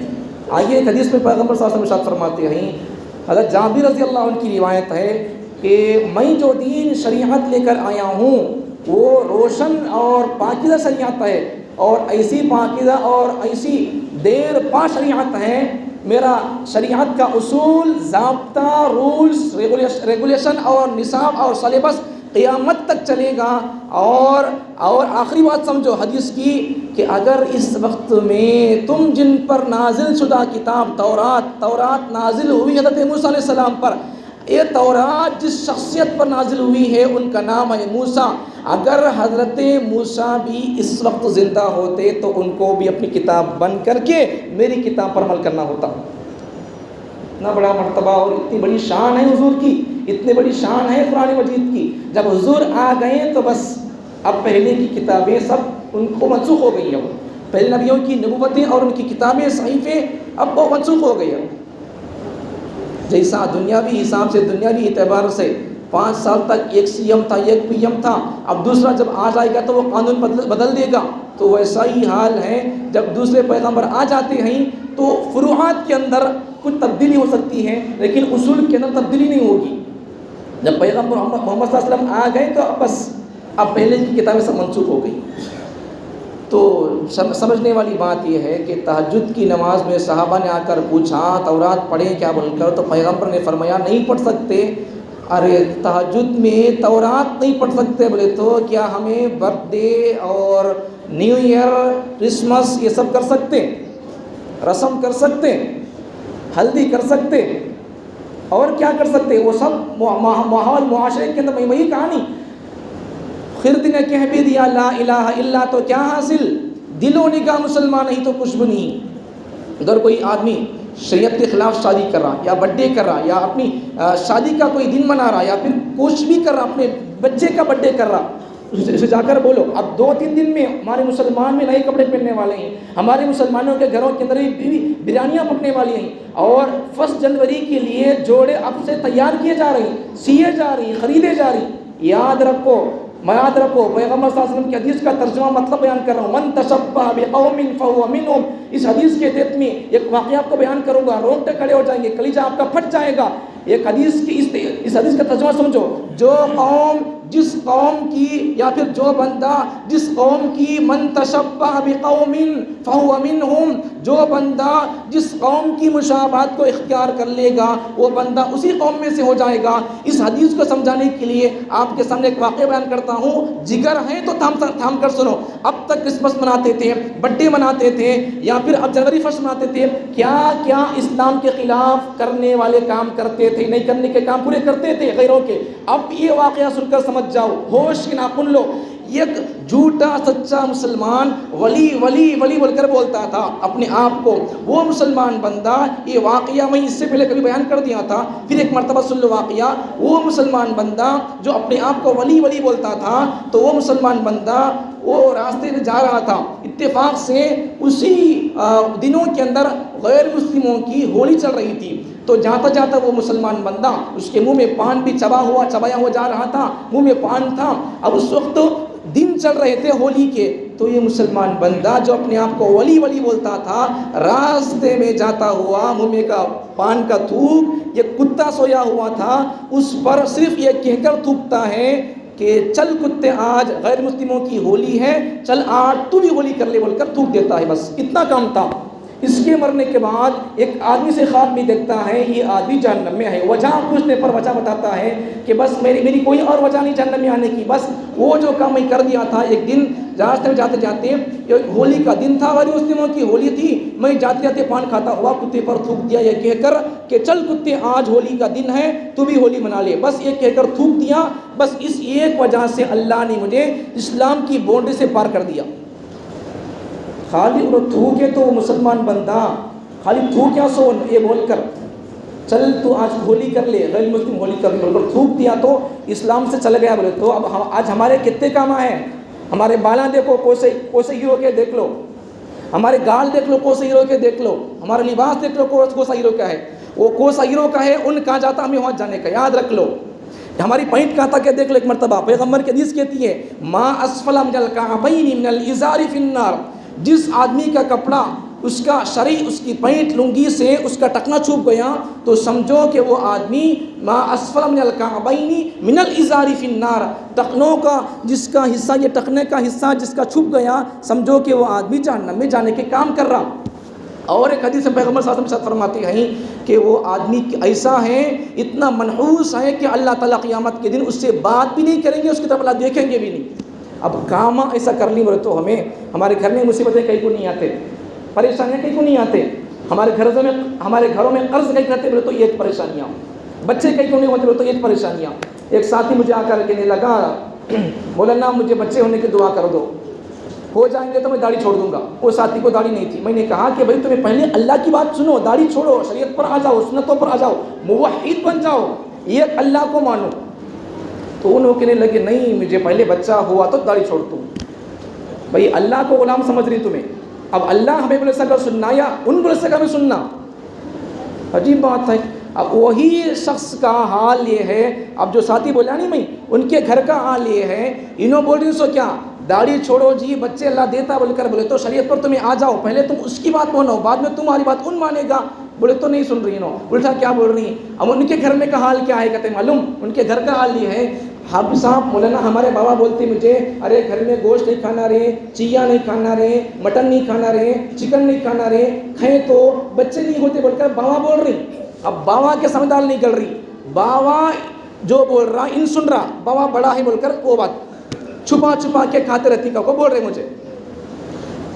آئیے ایک حدیث میں پیغمبر صلی اللہ علیہ وسلم ارشاد فرماتے ہیں، حضرت جابر رضی اللہ عنہ کی روایت ہے کہ میں جو دین شریعت لے کر آیا ہوں وہ روشن اور پاکیزہ شریعت ہے، اور ایسی پاکیزہ اور ایسی دیر پا شریعت ہے، میرا شریعت کا اصول، ضابطہ، رولز، ریگولیشن اور نصاب اور سلیبس قیامت تک چلے گا۔ اور آخری بات سمجھو حدیث کی کہ اگر اس وقت میں تم جن پر نازل شدہ کتاب تورات نازل ہوئی حضرت موسیٰ علیہ السلام پر، یہ تورات جس شخصیت پر نازل ہوئی ہے ان کا نام ہے موسیٰ، اگر حضرت موسیٰ بھی اس وقت زندہ ہوتے تو ان کو بھی اپنی کتاب بند کر کے میری کتاب پر عمل کرنا ہوتا۔ اتنا بڑا مرتبہ اور اتنی بڑی شان ہے حضور کی، اتنی بڑی شان ہے قرآن مجید کی۔ جب حضور آ گئے تو بس اب پہلے کی کتابیں سب ان کو منسوخ ہو گئی ہیں، پہلے نبیوں کی نبوتیں اور ان کی کتابیں صحیفے اب وہ منسوخ ہو گئی ہیں۔ جیسا دنیاوی حساب سے، دنیاوی اعتبار سے 5 سال تک ایک سی ایم تھا، ایک پی ایم تھا، اب دوسرا جب آ جائے گا تو وہ قانون بدل دے گا، تو ویسا ہی حال ہے جب دوسرے پیغمبر آ جاتے ہیں تو فروعات کے اندر کچھ تبدیلی ہو سکتی ہے لیکن اصول کے اندر تبدیلی نہیں ہوگی۔ جب پیغمبر محمد صلی اللہ علیہ وسلم آ گئے تو بس اب پہلے کی کتابیں سب منسوخ ہو گئی۔ تو سمجھنے والی بات یہ ہے کہ تہجد کی نماز میں صحابہ نے آ کر پوچھا تورات پڑھیں کیا بول کر، تو پیغمبر نے فرمایا نہیں پڑھ سکتے۔ ارے تہجد میں تورات نہیں پڑھ سکتے بولے تو کیا ہمیں برتھ ڈے اور نیو ایئر، کرسمس یہ سب کر سکتے، رسم کر سکتے، ہلدی کر سکتے، اور کیا کر سکتے؟ وہ سب ماحول معاشرے کے اندر وہی کہانی۔ خرد نے کہہ بھی دیا لا الہ الا تو کیا حاصل، دل و نگاہ مسلمان نہیں تو کچھ بھی نہیں۔ اگر کوئی آدمی شریعت کے خلاف شادی کر رہا یا برتھ ڈے کر رہا یا اپنی شادی کا کوئی دن منا رہا یا پھر کچھ بھی کر رہا، اپنے بچے کا برتھ ڈے کر رہا، اسے جا کر بولو اب 2-3 دن میں ہمارے مسلمان میں نئے کپڑے پہننے والے ہیں، ہمارے مسلمانوں کے گھروں کے اندر بریانیاں پکنے والی ہیں، اور 1 جنوری کے لیے جوڑے اب سے تیار کیے جا رہے ہیں، سیے جا رہی ہیں، خریدے جا رہی ہیں۔ یاد رکھو پیغمبر صلی اللہ علیہ وسلم کی حدیث کا ترجمہ مطلب بیان کر رہا ہوں، من تشبہ بقوم فہو منہم۔ اس حدیث کے تحت میں ایک واقعہ آپ کو بیان کروں گا، رونگٹے کھڑے ہو جائیں گے، کلیجہ آپ کا پھٹ جائے گا۔ ایک حدیث کی اس حدیث کا ترجمہ سمجھو، جو قوم جس قوم کی یا پھر جو بندہ جس قوم کی، من تشبہ بقوم فہو منہم، جو بندہ جس قوم کی مشابہت کو اختیار کر لے گا وہ بندہ اسی قوم میں سے ہو جائے گا۔ اس حدیث کو سمجھانے کے لیے آپ کے سامنے ایک واقعہ بیان کرتا ہوں، جگر ہے تو تھام کر سنو۔ اب تک کرسمس مناتے تھے، برتھ ڈے مناتے تھے یا پھر اب جنوری 1 مناتے تھے، کیا کیا اسلام کے خلاف کرنے والے کام کرتے تھے، نہیں کرنے کے کام پورے کرتے تھے غیروں کے۔ اب یہ واقعہ سن کر سمجھ جاؤ، ہوش کے ناخن لو۔ ایک جھوٹا سچا مسلمان ولی ولی ولی بول کر بولتا تھا اپنے آپ کو، وہ مسلمان بندہ، یہ واقعہ میں اس سے پہلے کبھی بیان کر دیا تھا، پھر ایک مرتبہ سن لو واقعہ۔ وہ مسلمان بندہ جو اپنے آپ کو ولی ولی بولتا تھا، تو وہ مسلمان بندہ وہ راستے میں جا رہا تھا، اتفاق سے اسی دنوں کے اندر غیر مسلموں کی ہولی چل رہی تھی، تو جاتا جاتا وہ مسلمان بندہ، اس کے منہ میں پان بھی چبایا ہوا جا رہا تھا، منہ میں پان تھا۔ اب اس وقت دن چل رہے تھے ہولی کے، تو یہ مسلمان بندہ جو اپنے آپ کو ولی ولی بولتا تھا، راستے میں جاتا ہوا منہ میں کا پان کا تھوک، یہ کتا سویا ہوا تھا اس پر صرف یہ کہہ کر تھوکتا ہے کہ چل کتے آج غیر مسلموں کی ہولی ہے، چل آج تو بھی ہولی کر لے بول کر تھوک دیتا ہے، بس اتنا کام تھا۔ اس کے مرنے کے بعد ایک آدمی سے خواب میں دیکھتا ہے یہ آدمی جہنم میں ہے، وجہ پوچھنے پر وجہ بتاتا ہے کہ بس میری کوئی اور وجہ نہیں جہنم میں آنے کی، بس وہ جو کام میں کر دیا تھا۔ ایک دن راستے میں جاتے جاتے، ہولی کا دن تھا، غیر مسلموں کی ہولی تھی، میں جاتے جاتے پان کھاتا ہوا کتے پر تھوک دیا یہ کہہ کر کہ چل کتے آج ہولی کا دن ہے تو بھی ہولی منا لے، بس یہ کہہ کر تھوک دیا۔ بس اس ایک وجہ سے اللہ نے مجھے اسلام کی باؤنڈری سے پار کر دیا۔ خالی وہ تھوکے تو وہ مسلمان بندہ خالی تھوکیا سو یہ بول کر چل تو آج ہولی کر لے، غیر مسلم ہولی کر لے، بول تھوک دیا تو اسلام سے چل گیا بولے تو اب آج ہمارے کتنے کام ہیں؟ ہمارے بالاں دیکھو کوسے ہیرو کے دیکھ لو، ہمارے گال دیکھ لو کوسے ہیرو کے دیکھ لو، ہمارا لباس دیکھ لو کوسا ہیرو کا ہے، وہ کوسا ہیرو کا ہے ان کہاں جاتا ہمیں وہاں جانے کا، یاد رکھ لو۔ ہماری پینٹ کہاں تک ہے دیکھ لو ایک مرتبہ، پیغمبر کی حدیث کہتی ہے ما اسفل من الکعبین من الازار فی النار، جس آدمی کا کپڑا اس کا شرع اس کی پینٹ لنگی سے اس کا ٹکنا چھپ گیا تو سمجھو کہ وہ آدمی ما اسفل من الکعبین من الازار فی النار، ٹکنوں کا جس کا حصہ یہ ٹکنے کا حصہ جس کا چھپ گیا سمجھو کہ وہ آدمی جہنم میں جانے کے کام کر رہا۔ اور ایک حدیث پیغمبر صلی اللہ علیہ وسلم فرماتے ہیں کہ وہ آدمی ایسا ہے اتنا منحوس ہے کہ اللہ تعالیٰ قیامت کے دن اس سے بات بھی نہیں کریں گے، اس کی طرف اللہ دیکھیں گے بھی نہیں۔ اب کام ایسا کر لی بولے تو ہمیں ہمارے گھر میں مصیبتیں کہیں کو نہیں آتے، پریشانیاں کہیں کو نہیں آتے، ہمارے گھروں میں قرض کہیں کرتے بولے تو یہ پریشانیاں، بچے کہیں کو نہیں ہوتے بولے تو یہ پریشانیاں۔ ایک ساتھی مجھے آ کر کہنے لگا مولانا مجھے بچے ہونے کی دعا کر دو، ہو جائیں گے تو میں داڑھی چھوڑ دوں گا۔ وہ ساتھی کو داڑھی نہیں تھی، میں نے کہا کہ بھائی تمہیں پہلے اللہ کی بات سنو، داڑھی چھوڑو، شریعت پر آ جاؤ، سنتوں پر آ جاؤ، موحد بن جاؤ، ایک اللہ کو مانو۔ تو انہوں کہنے لگے نہیں مجھے پہلے بچہ ہوا تو داڑھی چھوڑ دوں۔ بھائی اللہ کو غلام سمجھ رہی تمہیں، اب اللہ ہمیں بولے سکا سننا یا ان بولے سکا ہمیں سننا، عجیب بات ہے۔ اب وہی شخص کا حال یہ ہے، اب جو ساتھی بولا نہیں میں ان کے گھر کا حال یہ ہے، انہوں بول رہی سو کیا داڑھی چھوڑو جی بچے اللہ دیتا بول کر بولے تو شریعت پر تمہیں آ جاؤ، پہلے تم اس کی بات مانو بعد میں تمہاری بات ان مانے گا، بولے تو نہیں سن رہی نو، الٹا کیا بول رہی ہیں۔ اب ان کے گھر میں کا حال کیا ہے کہتے ہیں معلوم، ان کے گھر کا حال یہ ہے حافظ صاحب مولانا ہمارے بابا بولتے مجھے ارے گھر میں گوشت نہیں کھانا رہے، چیا نہیں کھانا رہے، مٹن نہیں کھانا رہے، چکن نہیں کھانا رہے، کھائیں تو بچے نہیں ہوتے بول کر بابا بول رہی۔ اب بابا کے سمجھدار نہیں کر رہی، بابا جو بول رہا ان سن رہا، بابا بڑا ہے بول کر وہ بات چھپا چھپا کے کھاتے رہتی کا کو بول رہے مجھے۔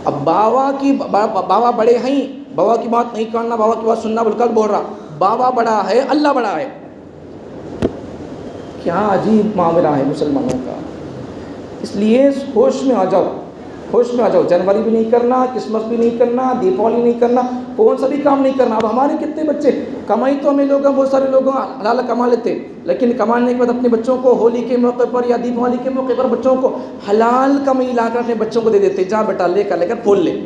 اب بابا بڑے ہیں، بابا کی بات نہیں کرنا، بابا کی بات سننا بول کر بول رہا، بابا بڑا ہے اللہ بڑا ہے۔ کیا عجیب معاملہ ہے مسلمانوں کا۔ اس لیے ہوش میں آ جاؤ، ہوش میں آ جاؤ، جنوری بھی نہیں کرنا، کرسمس بھی نہیں کرنا، دیپاولی نہیں کرنا، کون سا بھی کام نہیں کرنا۔ اب ہمارے کتنے بچے کمائی تو ہمیں لوگ بہت سارے لوگ حلال کما لیتے، لیکن کمانے کے بعد اپنے بچوں کو ہولی کے موقع پر یا دیپاولی کے موقع پر بچوں کو حلال کمائی لا کر اپنے بچوں کو دے دیتے، جا بیٹا لے کر پھول لے۔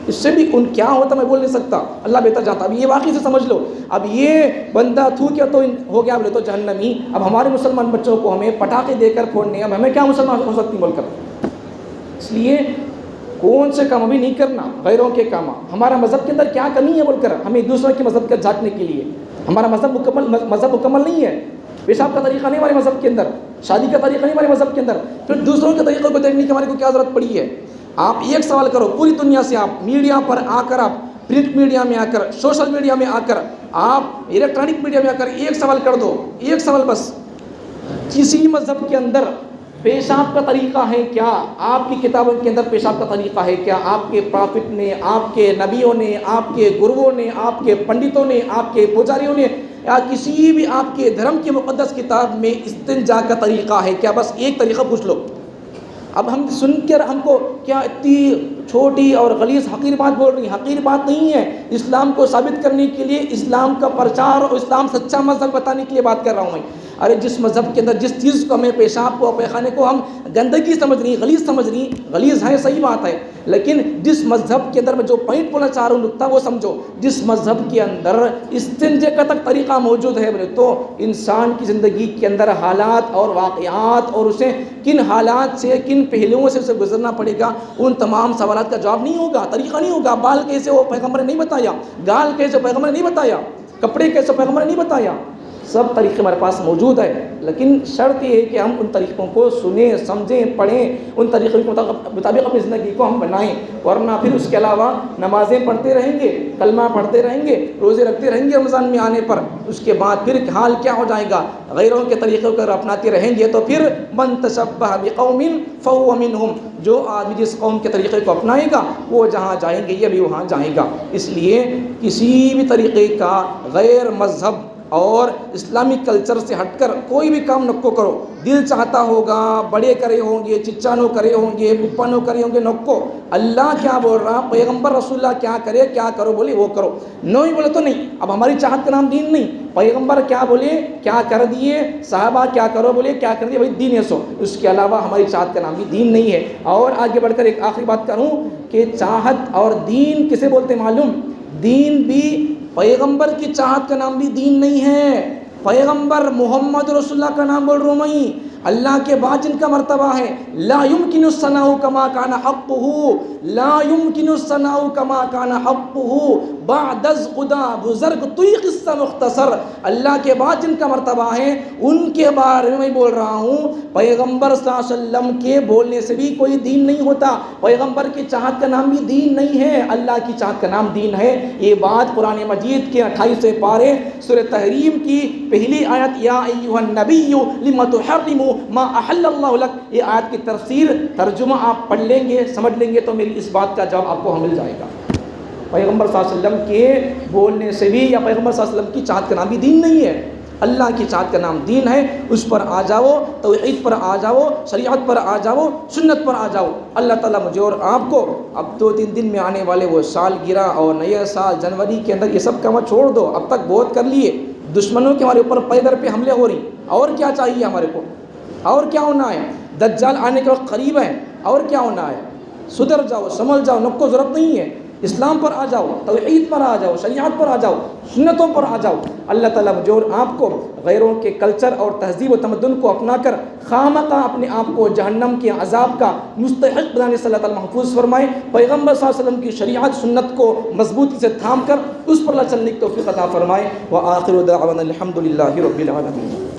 اس سے بھی ان کیا ہوتا میں بول نہیں سکتا، اللہ بہتر جانتا۔ اب یہ واقعی سے سمجھ لو، اب یہ بندہ تھو کیا تو ہو گیا بولے تو جہنمی۔ اب ہمارے مسلمان بچوں کو ہمیں پٹاخے دے کر پھوڑنے، اب ہمیں کیا مسلمان ہو سکتی بول کر۔ اس لیے کون سے کام ابھی نہیں کرنا، غیروں کے کام۔ ہمارا مذہب کے اندر کیا کمی ہے بول کر ہمیں دوسروں کے مذہب کا جھانکنے کے لیے، ہمارا مذہب مکمل نہیں ہے، پیشاب کا طریقہ نہیں ہمارے مذہب کے اندر، شادی کا طریقہ نہیں ہمارے مذہب کے اندر، پھر دوسروں کے طریقوں کو دیکھنے کی ہمارے کو کیا ضرورت پڑی ہے۔ آپ ایک سوال کرو پوری دنیا سے، آپ میڈیا پر آ کر، آپ پرنٹ میڈیا میں آ کر، سوشل میڈیا میں آ کر، آپ الیکٹرانک میڈیا میں آ کر ایک سوال کر دو، ایک سوال بس، کسی مذہب کے اندر پیشاب کا طریقہ ہے کیا؟ آپ کی کتابوں کے اندر پیشاب کا طریقہ ہے کیا؟ آپ کے پرافٹ نے، آپ کے نبیوں نے، آپ کے گروؤں نے، آپ کے پنڈتوں نے، آپ کے پجاریوں نے، یا کسی بھی آپ کے دھرم کی مقدس کتاب میں استنجا کا طریقہ ہے کیا؟ بس ایک طریقہ پوچھ لو۔ اب ہم سن کر ہم کو کیا اتنی چھوٹی اور غلیظ حقیر بات بول رہی ہیں؟ حقیر بات نہیں ہے، اسلام کو ثابت کرنے کے لیے، اسلام کا پرچار اور اسلام سچا مذہب بتانے کے لیے بات کر رہا ہوں میں۔ ارے جس مذہب کے اندر جس چیز کو ہمیں پیشاب کو پیخانے کو ہم گندگی سمجھ رہی، غلیظ سمجھ رہی، غلیظ ہے صحیح بات ہے، لیکن جس مذہب کے اندر میں جو پوائنٹ بولنا چاہ رہا ہوں نقطہ وہ سمجھو، جس مذہب کے اندر استنجے کا تک طریقہ موجود ہے بولے تو انسان کی زندگی کے اندر حالات اور واقعات اور اسے کن حالات سے کن پہلوؤں سے اسے گزرنا پڑے گا، ان تمام سوالات کا جواب نہیں ہوگا، طریقہ نہیں ہوگا۔ بال کیسے وہ پیغمبر نے نہیں بتایا، گال کیسے پیغمبر نے نہیں بتایا، کپڑے کیسے پیغمبر نے نہیں بتایا، سب طریقے ہمارے پاس موجود ہے، لیکن شرط یہ ہے کہ ہم ان طریقوں کو سنیں، سمجھیں، پڑھیں، ان طریقوں کے مطابق اپنی زندگی کو ہم بنائیں، ورنہ پھر اس کے علاوہ نمازیں پڑھتے رہیں گے، کلمہ پڑھتے رہیں گے، روزے رکھتے رہیں گے رمضان میں آنے پر، اس کے بعد پھر حال کیا ہو جائے گا؟ غیروں کے طریقوں کو اپناتے رہیں گے تو پھر من تشبہ بقوم فہو منہم، جو آدمی جس قوم کے طریقے کو اپنائے گا وہ جہاں جائیں گے یہ بھی وہاں جائے گا۔ اس لیے کسی بھی طریقے کا غیر مذہب اور اسلامی کلچر سے ہٹ کر کوئی بھی کام نکو کرو. دل چاہتا ہوگا بڑے کرے ہوں گے, چچانو کرے ہوں گے, پپانو کرے ہوں گے, نکو. اللہ کیا بول رہا, پیغمبر رسول اللہ کیا کرے, کیا کرو بولے وہ کرو. نہیں بولے تو نہیں. اب ہماری چاہت کا نام دین نہیں. پیغمبر کیا بولے کیا کر دیے, صحابہ کیا کرو بولے کیا کر دیے, بھائی دین ہے سو. اس کے علاوہ ہماری چاہت کا نام بھی دین نہیں ہے. اور آگے بڑھ کر ایک آخری بات کروں کہ چاہت اور دین کسے بولتے معلوم؟ دین بھی پیغمبر کی چاہت کا نام بھی دین نہیں ہے. پیغمبر محمد رسول اللہ کا نام بول رہا ہوں میں. اللہ کے بعد جن کا مرتبہ ہے, لا يمكن الثناء كما كان حقه, لا يمكن الثناء كما كان حقه بعد از خدا بزرگ توی قصہ مختصر. اللہ کے بعد جن کا مرتبہ ہے ان کے بارے میں بول رہا ہوں. پیغمبر صلی اللہ علیہ وسلم کے بولنے سے بھی کوئی دین نہیں ہوتا. پیغمبر کی چاہت کا نام بھی دین نہیں ہے, اللہ کی چاہت کا نام دین ہے. یہ بات قرآن مجید کے 28 پارے سورہ تحریم کی پہلی آیت, یا ایھا النبی لم تحرم ما احل اللہ لک, یہ آیت کی تفسیر ترجمہ آپ پڑھ لیں گے, سمجھ لیں گے تو میری اس بات کا جواب آپ کو مل جائے گا. پیغمبر صلی اللہ علیہ وسلم کے بولنے سے بھی یا پیغمبر صلی اللہ علیہ وسلم کی چاہت کا نام بھی دین نہیں ہے. اللہ کی چاہت کا نام دین ہے. اس پر آ جاؤ, توحید پر آ جاؤ, شریعت پر آ جاؤ, سنت پر آ جاؤ. اللہ تعالیٰ مجھے اور آپ کو اب 2-3 دن میں آنے والے وہ سالگرہ اور نیا سال جنوری کے اندر یہ سب کام چھوڑ دو. اب تک بہت کر لیے. دشمنوں کے ہمارے اوپر پے در پہ حملے ہو رہی, اور کیا چاہیے ہمارے کو, اور کیا ہونا ہے؟ دجال آنے کے وقت قریب ہے, اور کیا ہونا ہے؟ سدھر جاؤ, سنبھل جاؤ, نکو ضرورت نہیں ہے. اسلام پر آ جاؤ, توحید پر آ جاؤ, شریعت پر آ جاؤ, سنتوں پر آ جاؤ. اللہ تعالیٰ مجھے اور آپ کو غیروں کے کلچر اور تہذیب و تمدن کو اپنا کر خامخواہ اپنے آپ کو جہنم کے عذاب کا مستحق بنانے سے اللہ تعالیٰ محفوظ فرمائے. پیغمبر صلی اللہ علیہ وسلم کی شریعت سنت کو مضبوطی سے تھام کر اس پر چلنے کی توفیق عطا فرمائے. وآخر دعوانا الحمد للہ رب العالمین.